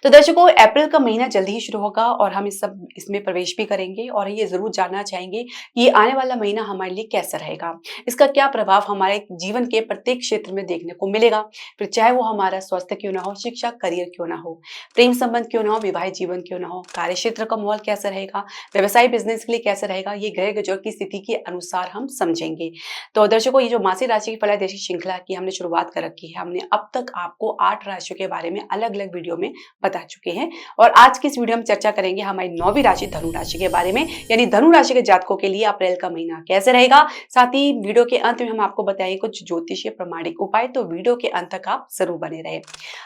तो दर्शकों, अप्रैल का महीना जल्दी ही शुरू होगा और हम इसमें प्रवेश भी करेंगे और ये ज़रूर जानना चाहेंगे कि ये आने वाला महीना हमारे लिए कैसा रहेगा। इसका क्या प्रभाव हमारे जीवन के प्रत्येक क्षेत्र में देखने को मिलेगा, फिर चाहे वो हमारा स्वास्थ्य क्यों ना हो, शिक्षा, करियर क्यों ना हो, प्रेम संबंध क्यों ना हो, विवाहित जीवन क्यों ना हो, कार्य क्षेत्र का माहौल कैसा रहेगा, व्यवसाय बिज़नेस के लिए कैसा रहेगा, ये ग्रह गोचर की स्थिति के अनुसार हम समझेंगे। तो दर्शकों, ये जो मासिक राशि की फलादेशी श्रृंखला की हमने शुरुआत कर रखी है, हमने अब तक आपको 8 राशियों के बारे में अलग-अलग वीडियो में बता चुके हैं और आज की इस वीडियो में चर्चा करेंगे हमारी 9वीं राशि धनु राशि के बारे में, यानी धनु राशि के जातकों के लिए अप्रैल का महीना कैसे रहेगा। साथ ही वीडियो के अंत में हम आपको बताएंगे कुछ ज्योतिषीय प्रमाणिक उपाय, तो वीडियो के अंत तक आप जरूर बने रहे।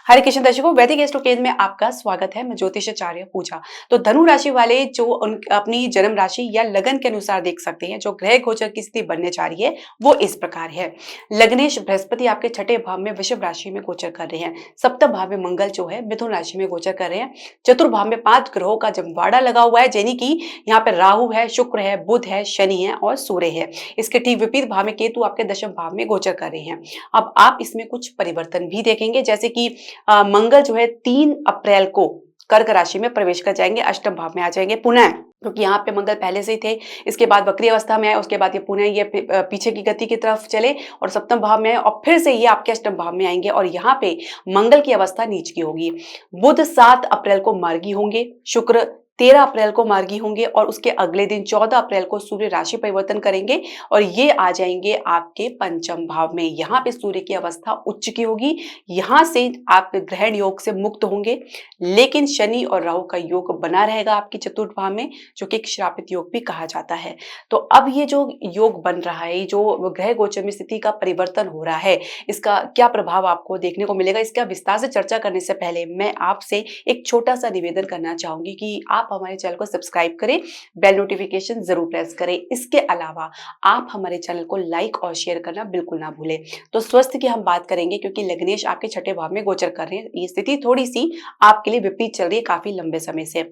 हरे कृष्ण दर्शकों, वैदिक एस्ट्रोकेज में आपका स्वागत है। मैं ज्योतिषाचार्य पूजा। तो धनु राशि वाले जो अपनी जन्म राशि या लगन के अनुसार देख सकते हैं, जो ग्रह गोचर की स्थिति बनने जा रही है वो इस प्रकार है। लग्नेश बृहस्पति आपके छठे भाव में वृषभ राशि में गोचर कर रहे हैं। सप्तम भाव में मंगल जो है मिथुन राशि में गोचर कर रहे हैं। चतुर्भाव में 5 ग्रहों का जमवाड़ा लगा हुआ है, यानी कि यहाँ पे राहु है, शुक्र है, बुध है, शनि है और सूर्य है। इसके ठीक विपरीत भाव में केतु आपके दशम भाव में गोचर कर रहे हैं। अब आप इसमें कुछ परिवर्तन भी देखेंगे, जैसे कि मंगल जो है 3 अप्रैल को कर्क राशि में प्रवेश कर जाएंगे, अष्टम भाव में आ जाएंगे पुनः, क्योंकि यहाँ पे मंगल पहले से ही थे। इसके बाद वक्री अवस्था में आए, उसके बाद ये पुनः ये पीछे की गति की तरफ चले और सप्तम भाव में आए और फिर से ये आपके अष्टम भाव में आएंगे और यहाँ पे मंगल की अवस्था नीच की होगी। बुध 7 अप्रैल को मार्गी होंगे, शुक्र 13 अप्रैल को मार्गी होंगे और उसके अगले दिन 14 अप्रैल को सूर्य राशि परिवर्तन करेंगे और ये आ जाएंगे आपके पंचम भाव में। यहाँ पे सूर्य की अवस्था उच्च की होगी, यहाँ से आप ग्रहण योग से मुक्त होंगे, लेकिन शनि और राहु का योग बना रहेगा आपकी चतुर्थ भाव में, जो कि एक श्रापित योग भी कहा जाता है। तो अब ये जो योग बन रहा है, जो ग्रह गोचर में स्थिति का परिवर्तन हो रहा है, इसका क्या प्रभाव आपको देखने को मिलेगा, इसका विस्तार से चर्चा करने से पहले मैं आपसे एक छोटा सा निवेदन करना चाहूंगी कि आप हमारे चैनल को सब्सक्राइब करें, बेल नोटिफिकेशन जरूर प्रेस करें। इसके अलावा आप हमारे चैनल को लाइक और शेयर करना बिल्कुल ना भूलें। तो स्वास्थ्य की हम बात करेंगे, क्योंकि लग्नेश आपके छठे भाव में गोचर कर रहे हैं। ये स्थिति थोड़ी सी आपके लिए विपरीत चल रही है काफी लंबे समय से।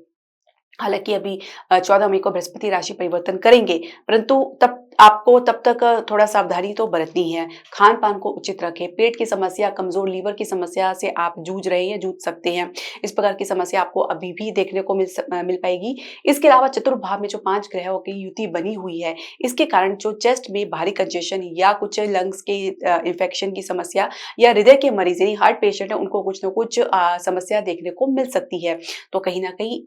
हालांकि अभी 14 मई को बृहस्पति राशि परिवर्तन करेंगे, परंतु तब तक थोड़ा सावधानी तो बरतनी है। खान पान को उचित रखें। पेट की समस्या, कमजोर लीवर की समस्या से आप जूझ रहे हैं, जूझ सकते हैं, इस प्रकार की समस्या आपको अभी भी देखने को मिल पाएगी। इसके अलावा चतुर्भाव में जो 5 ग्रहों की युति बनी हुई है, इसके कारण जो चेस्ट में भारी कंजेशन या कुछ लंग्स के इंफेक्शन की समस्या या हृदय के मरीज यानी हार्ट पेशेंट है, उनको कुछ न कुछ समस्या देखने को मिल सकती है। तो कहीं ना कहीं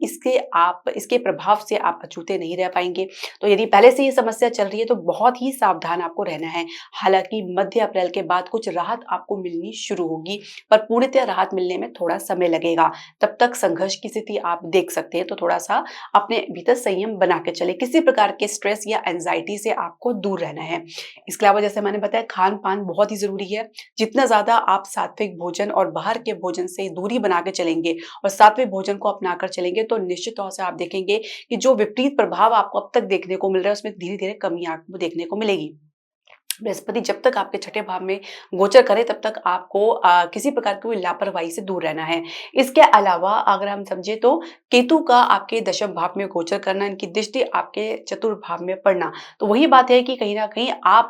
इसके प्रभाव से आप अछूते नहीं रह पाएंगे। तो यदि पहले से ये समस्या चल रही है तो बहुत ही सावधान आपको रहना है। हालांकि मध्य अप्रैल के बाद कुछ राहत आपको मिलनी शुरू होगी, पर पूर्णतः राहत मिलने में थोड़ा समय लगेगा। तब तक संघर्ष की स्थिति आप देख सकते हैं, तो थोड़ा सा अपने भीतर संयम बना के चले। किसी प्रकार के स्ट्रेस या एंजाइटी से आपको दूर रहना है। इसके अलावा जैसे मैंने बताया, खान पान बहुत ही जरूरी है। जितना ज्यादा आप सात्विक भोजन और बाहर के भोजन से दूरी बना के चलेंगे और सात्विक भोजन को अपनाकर चलेंगे, तो निश्चित तौर से आप देखेंगे कि जो विपरीत प्रभाव आपको अब तक देखने को मिल रहा है, उसमें धीरे धीरे कमी आपको देखने को मिलेगी। बृहस्पति जब तक आपके छठे भाव में गोचर करे, तब तक आपको किसी प्रकार की लापरवाही से दूर रहना है। इसके अलावा अगर हम समझे तो केतु का आपके दशम भाव में गोचर करना, इनकी दृष्टि आपके चतुर्थ भाव में पड़ना, तो वही बात है कि कहीं ना कहीं आप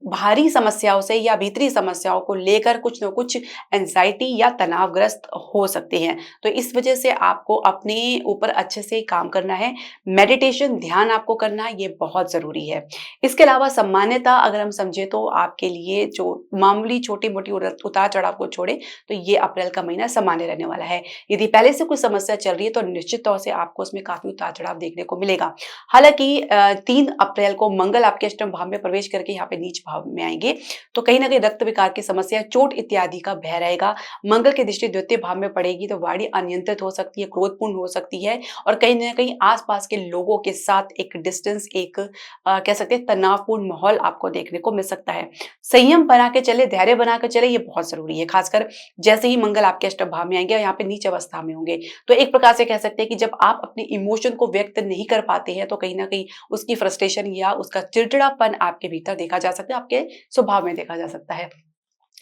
बाहरी समस्याओं से या भीतरी समस्याओं को लेकर कुछ न कुछ एंजाइटी या तनावग्रस्त हो सकते हैं। तो इस वजह से आपको अपने ऊपर अच्छे से काम करना है। मेडिटेशन, ध्यान आपको करना है, ये बहुत जरूरी है। इसके अलावा सामान्यतः अगर हम समझे तो आपके लिए जो मामूली छोटी मोटी उतार चढ़ाव को छोड़े तो ये अप्रैल का महीना सामान्य रहने वाला है। यदि पहले से कोई समस्या चल रही है तो निश्चित तौर से आपको उसमें काफी उतार चढ़ाव देखने को मिलेगा। हालांकि 3 अप्रैल को मंगल आपके अष्टम भाव में प्रवेश करके यहाँ पे नीच भाव में आएंगे, तो कहीं ना कहीं रक्त विकार की समस्या, चोट इत्यादि का भय रहेगा। मंगल की दृष्टि द्वितीय भाव में पड़ेगी तो वाणी अनियंत्रित हो सकती है, क्रोधपूर्ण हो सकती है और कहीं ना कहीं आसपास के लोगों के साथ एक डिस्टेंस, एक कह सकते हैं तनावपूर्ण माहौल आपको देखने को मिल सकता है। संयम बना के चले, धैर्य बना के चले, ये बहुत जरूरी है। खासकर जैसे ही मंगल आपके अष्टम भाव में आएंगे और यहाँ पे नीच अवस्था में होंगे, तो एक प्रकार से कह सकते हैं कि जब आप अपने इमोशन को व्यक्त नहीं कर पाते हैं, तो कहीं ना कहीं उसकी फ्रस्ट्रेशन या उसका चिड़चिड़ापन आपके भीतर देखा जा सकता है, आपके स्वभाव में देखा जा सकता है।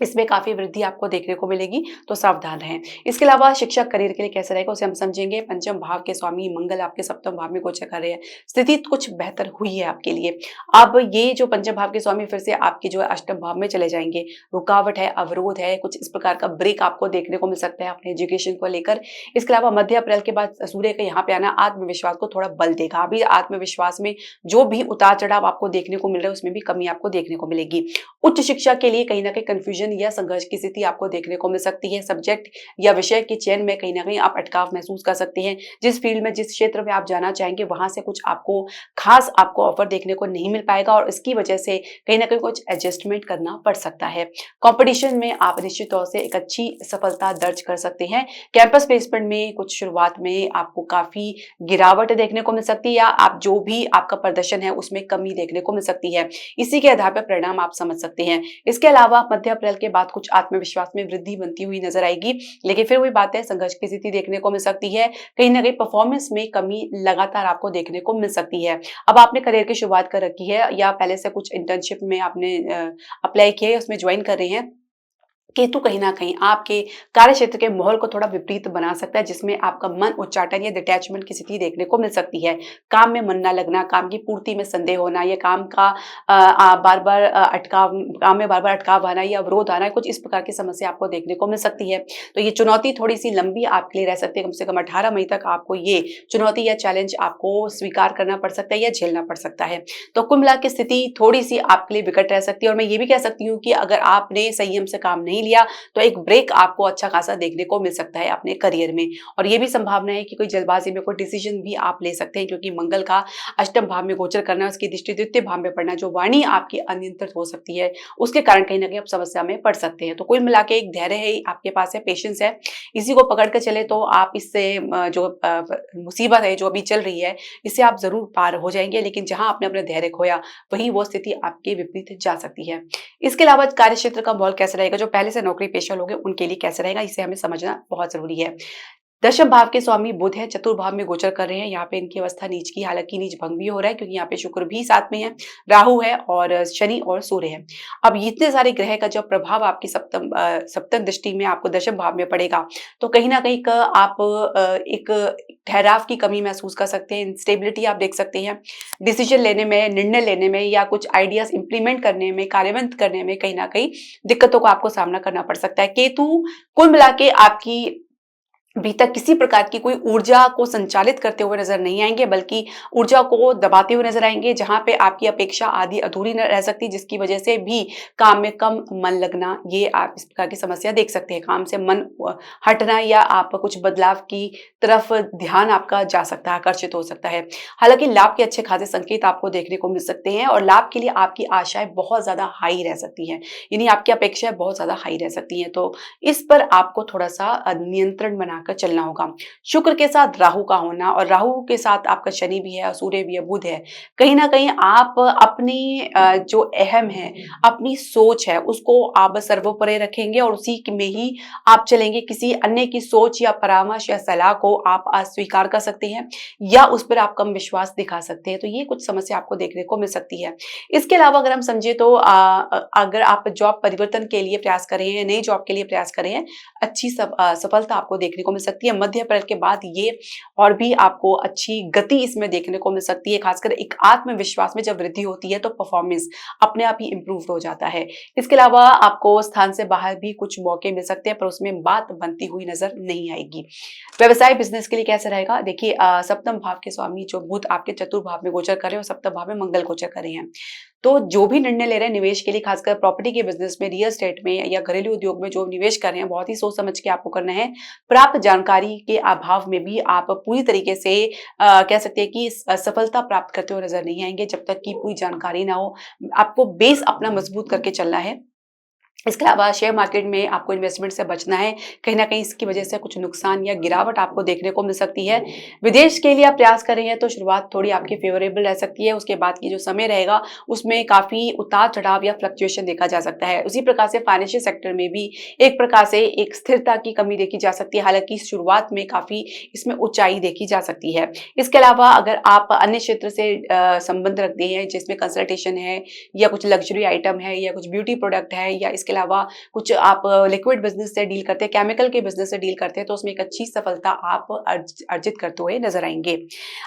इसमें काफ़ी वृद्धि आपको देखने को मिलेगी, तो सावधान रहें। इसके अलावा शिक्षा करियर के लिए कैसे रहेगा उसे हम समझेंगे। पंचम भाव के स्वामी मंगल आपके सप्तम भाव में गोचर कर रहे हैं। स्थिति कुछ बेहतर हुई है आपके लिए। अब ये जो पंचम भाव के स्वामी फिर से आपके जो है अष्टम भाव में चले जाएँगे। रुकावट है, अवरोध है, कुछ इस प्रकार का ब्रेक आपको देखने को मिल सकता है अपने एजुकेशन को लेकर। इसके अलावा मध्य अप्रैल के बाद सूर्य का यहाँ पे आना आत्मविश्वास को थोड़ा बल देगा। अभी आत्मविश्वास में जो भी उतार-चढ़ाव आपको देखने को मिल रहा है, उसमें भी कमी आपको देखने को मिलेगी। उच्च शिक्षा के लिए कहीं न कहीं कन्फ्यूजन या संघर्ष की स्थिति आपको देखने को मिल सकती है। सब्जेक्ट या विषय के चयन में कहीं न कहीं आप अटकाव महसूस कर सकते हैं। जिस फील्ड में, जिस क्षेत्र में आप जाना चाहेंगे, वहाँ से कुछ आपको खास आपको ऑफर देखने को नहीं मिल पाएगा और इसकी वजह से कहीं न कहीं कुछ एडजस्टमेंट करना पड़ सकता है। कॉम्पिटिशन में आप निश्चित तौर से एक अच्छी सफलता दर्ज कर सकते हैं। कैंपस प्लेसमेंट में कुछ शुरुआत में आपको काफ़ी गिरावट देखने को मिल सकती है या आप जो भी आपका प्रदर्शन है, उसमें कमी देखने को मिल सकती है। इसी के आधार पर परिणाम आप समझ सकते हैं। इसके अलावा मध्य अप्रैल के बाद कुछ आत्मविश्वास में वृद्धि बनती हुई नजर आएगी, लेकिन फिर वही बात है, संघर्ष की स्थिति देखने को मिल सकती है। कहीं न कहीं परफॉर्मेंस में कमी लगातार आपको देखने को मिल सकती है। अब आपने करियर की शुरुआत कर रखी है या पहले से कुछ इंटर्नशिप में आपने अप्लाई किया है, उसमें ज्वाइन कर रहे हैं, केतु कहीं न कहीं आपके कार्यक्षेत्र के माहौल को थोड़ा विपरीत बना सकता है, जिसमें आपका मन उच्चाटन या डिटैचमेंट की स्थिति देखने को मिल सकती है। काम में मन ना लगना, काम की पूर्ति में संदेह होना या काम का बार-बार अटकाव, काम में बार-बार अटकाव आना या अवरोध आना, कुछ इस प्रकार की समस्या आपको देखने को मिल सकती है। तो ये चुनौती थोड़ी-सी लंबी आपके लिए रह सकती है, कम से कम 18 मई तक आपको ये चुनौती या चैलेंज आपको स्वीकार करना पड़ सकता है या झेलना पड़ सकता है। तो कुल मिला के स्थिति थोड़ी-सी आपके लिए विकट रह सकती है और मैं ये भी कह सकती हूँ कि अगर आपने संयम से काम नहीं लिया, तो एक ब्रेक आपको अच्छा खासा देखने को मिल सकता है अपने करियर में। और ये भी संभावना है कि कोई जल्दबाजी में कोई डिसीजन भी आप ले सकते हैं, क्योंकि मंगल का अष्टम भाव में गोचर करना, उसकी दृष्टि द्वितीय भाव में पड़ना, जो वाणी आपकी अनियंत्रित हो सकती है, उसके कारण कहीं न कहीं आप समस्या में पड़ सकते हैं। तो कुल मिला के एक धैर्य है आपके पास, है पेशेंस है, इसी को पकड़ के चले तो आप इससे जो मुसीबत है जो अभी चल रही है, इससे आप ज़रूर पार हो जाएँगे। लेकिन जहाँ आपने अपना धैर्य खोया, वहीं वो स्थिति आपके विपरीत जा सकती है। इसके अलावा कार्यक्षेत्र का माहौल कैसा रहेगा, जो पहले से नौकरी पेशा लोग हैं उनके लिए कैसे रहेगा, इसे हमें समझना बहुत ज़रूरी है। दशम भाव के स्वामी बुध है, चतुर्भाव में गोचर कर रहे हैं। यहाँ पे इनकी अवस्था नीच की, हालांकि नीच भंग भी हो रहा है क्योंकि यहाँ पे शुक्र भी साथ में है, राहु है और शनि और सूर्य है। अब इतने सारे ग्रह का जब प्रभाव आपकी सप्तम दृष्टि में आपको दशम भाव में पड़ेगा, तो कहीं ना कहीं आप एक ठहराव की कमी महसूस कर सकते हैं, इंस्टेबिलिटी आप देख सकते हैं, डिसीजन लेने में, निर्णय लेने में या कुछ आइडियाज इंप्लीमेंट करने में, कार्यान्वित करने में कहीं ना कहीं दिक्कतों का आपको सामना करना पड़ सकता है। केतु कुल मिला के आपकी भीतर किसी प्रकार की कोई ऊर्जा को संचालित करते हुए नजर नहीं आएंगे, बल्कि ऊर्जा को दबाते हुए नजर आएंगे, जहां पे आपकी अपेक्षा आधी अधूरी न रह सकती, जिसकी वजह से भी काम में कम मन लगना, ये आप इस प्रकार की समस्या देख सकते हैं। काम से मन हटना या आप कुछ बदलाव की तरफ ध्यान आपका जा सकता है, आकर्षित हो सकता है। हालांकि लाभ के अच्छे खासे संकेत आपको देखने को मिल सकते हैं और लाभ के लिए आपकी आशाएं बहुत ज्यादा हाई रह सकती हैं, यानी आपकी अपेक्षाएं बहुत ज्यादा हाई रह सकती हैं। तो इस पर आपको थोड़ा सा नियंत्रण बनाकर चलना होगा। शुक्र के साथ राहु का होना और राहु के साथ आपका शनि भी है, सूर्य भी है, बुध है, कहीं ना कहीं आप अपनी जो अहम है, अपनी सोच है, उसको आप सर्वोपरि रखेंगे और उसी में ही आप चलेंगे। किसी अन्य की सोच या परामर्श या सलाह को आप अस्वीकार कर सकते हैं या उस पर आप कम विश्वास दिखा सकते हैं। तो ये कुछ समस्या आपको देखने को मिल सकती है। इसके अलावा अगर हम समझे तो अगर आप जॉब परिवर्तन के लिए प्रयास कर रहे हैं, नई जॉब के लिए प्रयास कर रहे हैं, अच्छी सफलता आपको देखने को मिल सकती है। मध्य अप्रैल के बाद ये और भी आपको अच्छी गति इसमें देखने को मिल सकती है। खासकर एक आत्मविश्वास में जब वृद्धि होती है तो परफॉर्मेंस अपने आप ही इंप्रूव हो जाता है। इसके अलावा आपको स्थान से बाहर भी कुछ मौके मिल सकते हैं, पर उसमें बात बनती हुई नजर नहीं आएगी। व्यवसाय बिजनेस के लिए कैसे रहेगा, देखिए सप्तम भाव के स्वामी जो बुध आपके चतुर्भाव में गोचर कर रहे हैं और सप्तम भाव में मंगल गोचर कर रहे हैं, तो जो भी निर्णय ले रहे हैं निवेश के लिए, खासकर प्रॉपर्टी के बिजनेस में, रियल एस्टेट में या घरेलू उद्योग में जो निवेश कर रहे हैं, बहुत ही सोच समझ के आपको करना है। प्राप्त जानकारी के अभाव में भी आप पूरी तरीके से कह सकते हैं कि सफलता प्राप्त करते हुए नजर नहीं आएंगे, जब तक कि पूरी जानकारी ना हो। आपको बेस अपना मजबूत करके चलना है। इसके अलावा शेयर मार्केट में आपको इन्वेस्टमेंट से बचना है, कहीं ना कहीं इसकी वजह से कुछ नुकसान या गिरावट आपको देखने को मिल सकती है। विदेश के लिए आप प्रयास कर रहे हैं तो शुरुआत थोड़ी आपकी फेवरेबल रह सकती है, उसके बाद की जो समय रहेगा उसमें काफी उतार चढ़ाव या फ्लक्चुएशन देखा जा सकता है। उसी प्रकार से फाइनेंशियल सेक्टर में भी एक प्रकार से एक स्थिरता की कमी देखी जा सकती है, हालांकि शुरुआत में काफी इसमें ऊंचाई देखी जा सकती है। इसके अलावा अगर आप अन्य क्षेत्र से संबंध रखते हैं, जिसमें कंसल्टेशन है या कुछ लग्जरी आइटम है या कुछ ब्यूटी प्रोडक्ट है या इसके इसके अलावा कुछ आप लिक्विड बिजनेस से डील करते हैं, केमिकल के बिजनेस से डील करते हैं, तो उसमें एक अच्छी सफलता आप अर्जित करते हुए नजर आएंगे।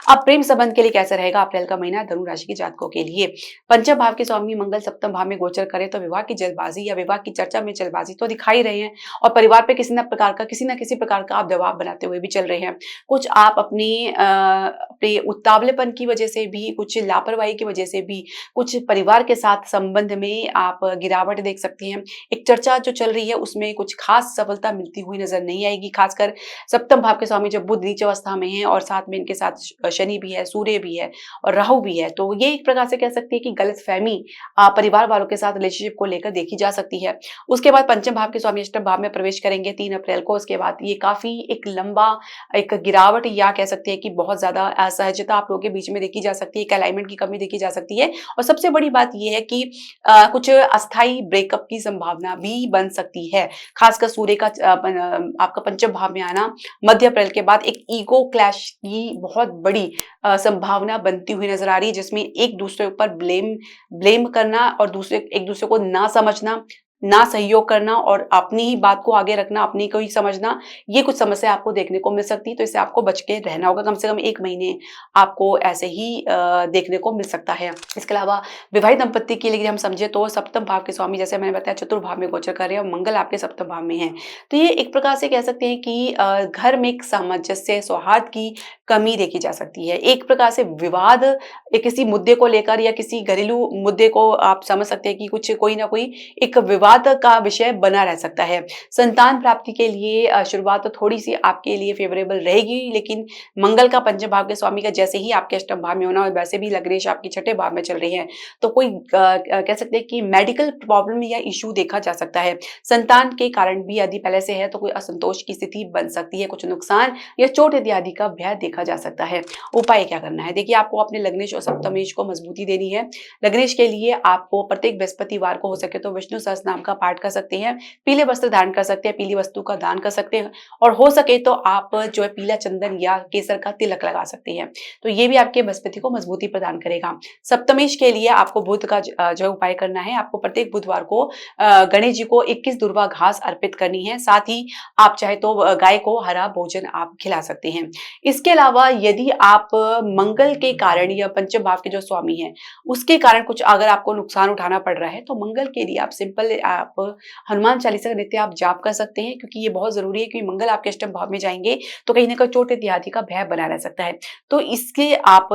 अब प्रेम संबंध के लिए कैसा रहेगा अप्रैल का महीना धनु राशि के जातकों के लिए? पंचम भाव के स्वामी मंगल सप्तम भाव में गोचर करे तो विवाह की जल्दबाजी या विवाह की चर्चा में जल्दबाजी तो दिखाई रहे हैं, और परिवार पे किसी न किसी प्रकार का आप दबाव बनाते हुए भी चल रहे हैं। कुछ आप अपने उतावलेपन की वजह से भी, कुछ लापरवाही की वजह से भी, कुछ परिवार के साथ संबंध में आप गिरावट देख सकती हैं। एक चर्चा जो चल रही है उसमें कुछ खास सफलता मिलती हुई नजर नहीं आएगी। खासकर सप्तम भाव के स्वामी जब बुध नीच अवस्था में है और साथ में इनके साथ शनि भी है, सूर्य भी है और राहु भी है, तो ये एक प्रकार से कह सकती है कि गलतफहमी परिवार वालों के साथ रिलेशनशिप को लेकर देखी जा सकती है। उसके बाद पंचम भाव के स्वामी अष्टम भाव में प्रवेश करेंगे 3 अप्रैल को। उसके बाद ये काफी एक लंबा एक गिरावट या कह सकते हैं कि बहुत ज्यादा असहजता आप लोगों के बीच में देखी जा सकती है, एक अलाइनमेंट की कमी देखी जा सकती है। और सबसे बड़ी बात यह है कि कुछ अस्थाई ब्रेकअप की संभावना भी बन सकती है। खासकर सूर्य का आपका पंचम भाव में आना मध्य अप्रैल के बाद एक ईगो क्लैश की बहुत बड़ी संभावना बनती हुई नजर आ रही है, जिसमें एक दूसरे ऊपर ब्लेम करना और एक दूसरे को ना समझना, ना सहयोग करना और अपनी ही बात को आगे रखना, अपनी को ही समझना, ये कुछ समस्या आपको देखने को मिल सकती है। तो इससे आपको बच के रहना होगा। कम से कम 1 महीने आपको ऐसे ही देखने को मिल सकता है। इसके अलावा विवाहित दंपत्ति के लिए हम समझे तो सप्तम भाव के स्वामी, जैसे मैंने बताया, चतुर्थ भाव में गोचर कर रहे हैं और मंगल आपके सप्तम भाव में है। तो ये एक प्रकार से कह सकते हैं कि घर में एक सामंजस्य, सौहार्द की कमी देखी जा सकती है। एक प्रकार से विवाद किसी मुद्दे को लेकर या किसी घरेलू मुद्दे को आप समझ सकते हैं कि कोई ना कोई एक विवाद का विषय बना रह सकता है। संतान प्राप्ति के लिए शुरुआत तो थोड़ी सी आपके लिए फेवरेबल रहेगी, लेकिन मंगल का पंचम भाव के स्वामी का जैसे ही आपके अष्टम भाव में होना और वैसे भी लग्नेश आपकी छठे भाव में चल रही है, तो कोई कह सकते हैं कि मेडिकल प्रॉब्लम या इश्यू देखा जा सकता है। संतान के कारण भी यदि पहले से है तो कोई असंतोष की स्थिति बन सकती है, कुछ नुकसान या चोट इत्यादि का भय देखा जा सकता है। उपाय क्या करना है? देखिए, आपको अपने लग्नेश और सप्तमेश को मजबूती देनी है। लग्नेश के लिए आपको प्रत्येक बृहस्पतिवार को हो सके तो विष्णु सहस्त्र नाम का पाठ कर सकते हैं, पीले वस्त्र धारण कर सकते हैं, पीली वस्तु का दान कर सकते हैं, और हो सके तो आप जो है पीला चंदन या केसर का तिलक लगा सकते हैं। तो ये भी आपके बृहस्पति को मजबूती प्रदान करेगा। सप्तमेश के लिए आपको बुध का जो उपाय करना है, आपको प्रत्येक बुधवार को गणेश जी को 21 दुर्वा घास अर्पित करनी है। साथ ही आप चाहे तो गाय को हरा भोजन आप खिला सकते हैं। इसके अलावा यदि आप मंगल के कारण या पंचम भाव के जो स्वामी हैं उसके कारण कुछ अगर आपको नुकसान उठाना पड़ रहा है, तो मंगल के लिए आप सिंपल आप हनुमान चालीसा का नित्य आप जाप कर सकते हैं, क्योंकि ये बहुत जरूरी है। क्योंकि मंगल आपके अष्टम भाव में जाएंगे तो कहीं ना कहीं चोट इत्यादि का भय बना रह सकता है। तो इसलिए आप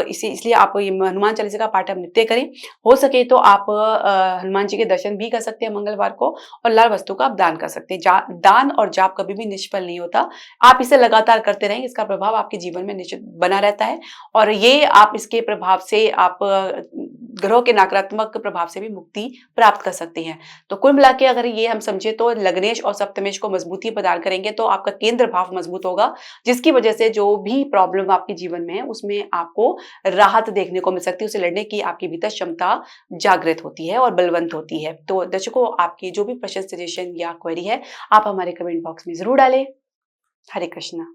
ये हनुमान चालीसा का पाठ आप नित्य करें। हो सके तो आप हनुमान जी के दर्शन भी कर सकते हैं मंगलवार को, और लाल वस्तु का आप दान कर सकते हैं। दान और जाप कभी भी निष्फल नहीं होता। आप इसे लगातार करते रहेंगे, इसका प्रभाव आपके जीवन में निश्चित बना रहता है, और ये आप इसके प्रभाव से आप ग्रहों के नकारात्मक प्रभाव से भी मुक्ति प्राप्त कर सकते हैं। तो कुल मिला के अगर ये हम समझे तो लग्नेश और सप्तमेश को मजबूती प्रदान करेंगे तो आपका केंद्र भाव मजबूत होगा, जिसकी वजह से जो भी प्रॉब्लम आपके जीवन में है उसमें आपको राहत देखने को मिल सकती है। उसे लड़ने की आपकी भीतर क्षमता जागृत होती है और बलवंत होती है। तो दर्शकों, आपकी जो भी प्रश्न, सजेशन या क्वेरी है, आप हमारे कमेंट बॉक्स में जरूर डालें। हरे कृष्णा।